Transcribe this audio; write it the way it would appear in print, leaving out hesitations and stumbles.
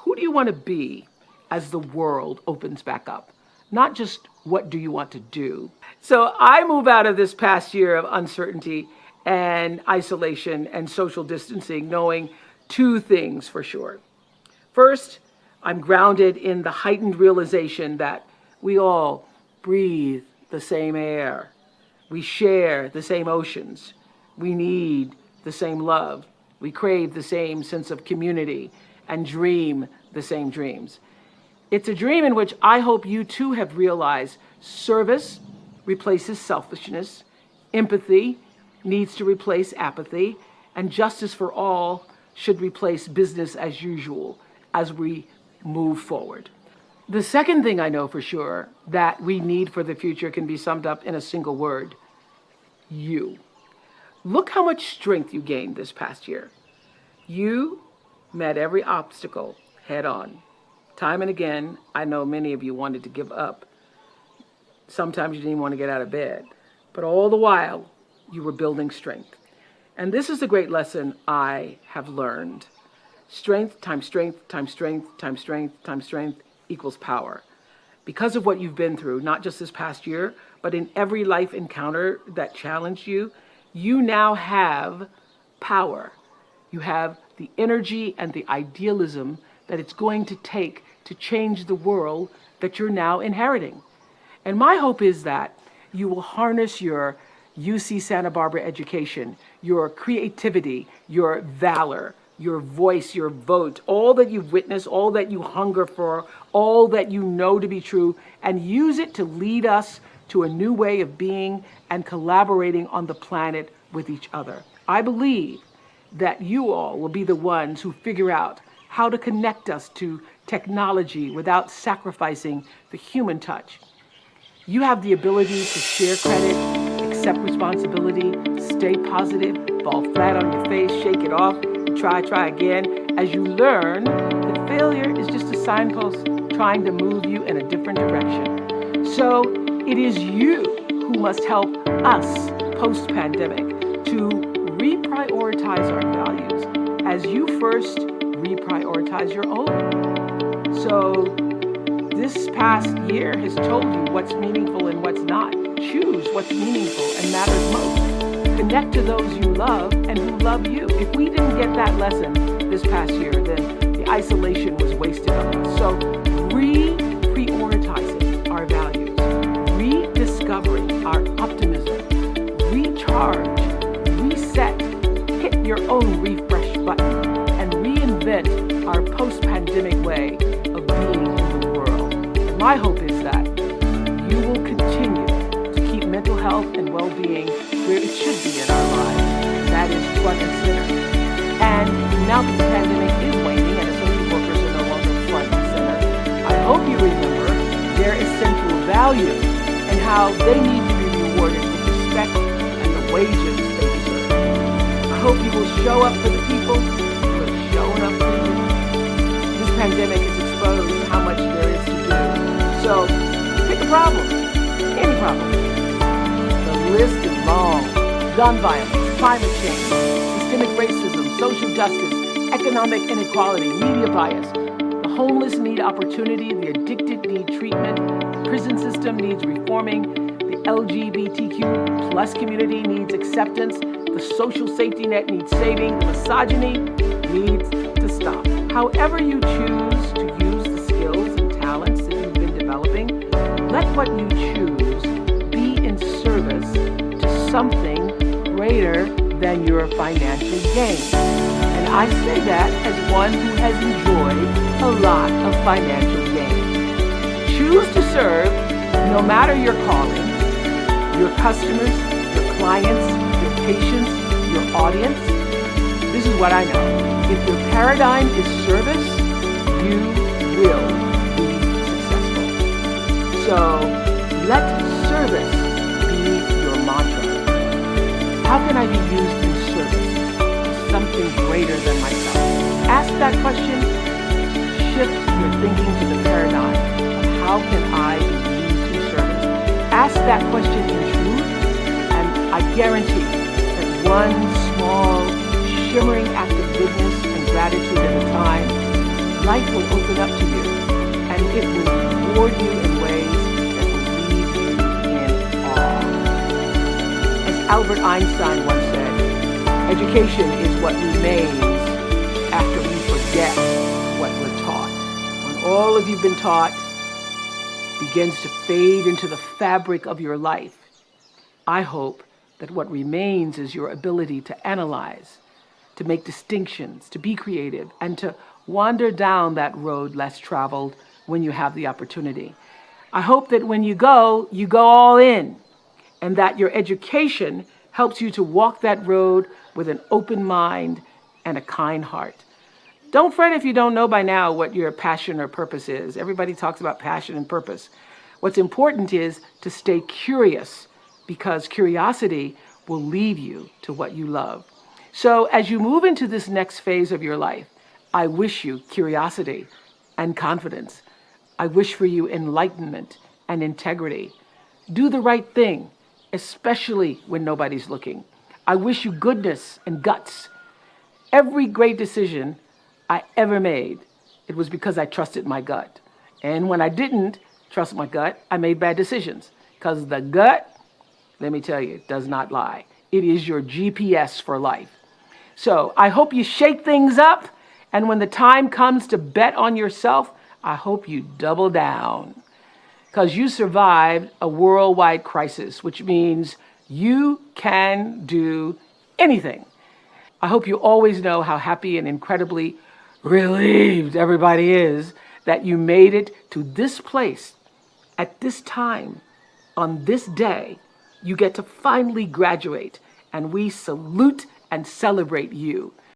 Who do you want to be as the world opens back up? Not just what do you want to do. So I move out of this past year of uncertainty and isolation and social distancing knowing two things for sure. First, I'm grounded in the heightened realization that we all breathe the same air. We share the same oceans. We need the same love. We crave the same sense of community and dream the same dreams. It's a dream in which I hope you too have realized service replaces selfishness, empathy needs to replace apathy, and justice for all should replace business as usual as we move forward. The second thing I know for sure that we need for the future can be summed up in a single word: you. Look how much strength you gained this past year. You met every obstacle head on. Time and again, I know many of you wanted to give up. Sometimes you didn't even want to get out of bed. But all the while, you were building strength. And this is the great lesson I have learned. Strength times strength times strength times strength times strength equals power. Because of what you've been through, not just this past year, but in every life encounter that challenged you, you now have power. You have the energy and the idealism that it's going to take to change the world that you're now inheriting. And my hope is that you will harness your UC Santa Barbara education, your creativity, your valor, your voice, your vote, all that you've witnessed, all that you hunger for, all that you know to be true, and use it to lead us to a new way of being and collaborating on the planet with each other. I believe that you all will be the ones who figure out how to connect us to technology without sacrificing the human touch. You have the ability to share credit, accept responsibility, stay positive, fall flat on your face, shake it off, and try again, as you learn that failure is just a signpost trying to move you in a different direction. So it is you who must help us post-pandemic to reprioritize our values as you first reprioritize your own. So this past year has told you what's meaningful and what's not. Choose what's meaningful and matters most. Connect to those you love and who love you. If we didn't get that lesson this past year, then the isolation was wasted on us. So reprioritizing our values, rediscovering our optimism, recharge, reset, hit your own refresh button, and reinvent our post-pandemic way of being in the world. And my hope is that you will continue to keep mental health and well-being where it should be in our lives. That is front and center. And now that the pandemic is waning and essential workers are no longer front and center, I hope you remember their essential value and how they need to be rewarded with respect and the wages they deserve. I hope you will show up for the people who have shown up for you. This pandemic has exposed how much there is to do. So pick a problem, any problem. The list is long. Gun violence, climate change, systemic racism, social justice, economic inequality, media bias. The homeless need opportunity, the addicted need treatment, the prison system needs reforming, the LGBTQ plus community needs acceptance, the social safety net needs saving, the misogyny needs to stop. However you choose to use the skills and talents that you've been developing, let what you choose be in service to something greater than your financial gain. And I say that as one who has enjoyed a lot of financial gain. Choose to serve no matter your calling, your customers, your clients, your patients, your audience. This is what I know. If your paradigm is service, you will be successful. So let service be your mantra. How can I be used in service to something greater than myself? Ask that question. Shift your thinking to the paradigm of how can I be used in service? Ask that question in truth, and I guarantee that one small, shimmering act of goodness and gratitude at a time life will open up to you, and it will reward you in ways that will leave you in awe. As Albert Einstein once said, education is what remains after we forget what we're taught. When all of you've been taught begins to fade into the fabric of your life, I hope that what remains is your ability to analyze, to make distinctions, to be creative, and to wander down that road less traveled when you have the opportunity. I hope that when you go all in, and that your education helps you to walk that road with an open mind and a kind heart. Don't fret if you don't know by now what your passion or purpose is. Everybody talks about passion and purpose. What's important is to stay curious, because curiosity will lead you to what you love. So as you move into this next phase of your life, I wish you curiosity and confidence. I wish for you enlightenment and integrity. Do the right thing, especially when nobody's looking. I wish you goodness and guts. Every great decision I ever made, it was because I trusted my gut. And when I didn't trust my gut, I made bad decisions. Because the gut, let me tell you, does not lie. It is your GPS for life. So I hope you shake things up. And when the time comes to bet on yourself, I hope you double down. Because you survived a worldwide crisis, which means you can do anything. I hope you always know how happy and incredibly relieved everybody is that you made it to this place at this time, on this day. You get to finally graduate, and we salute and celebrate you.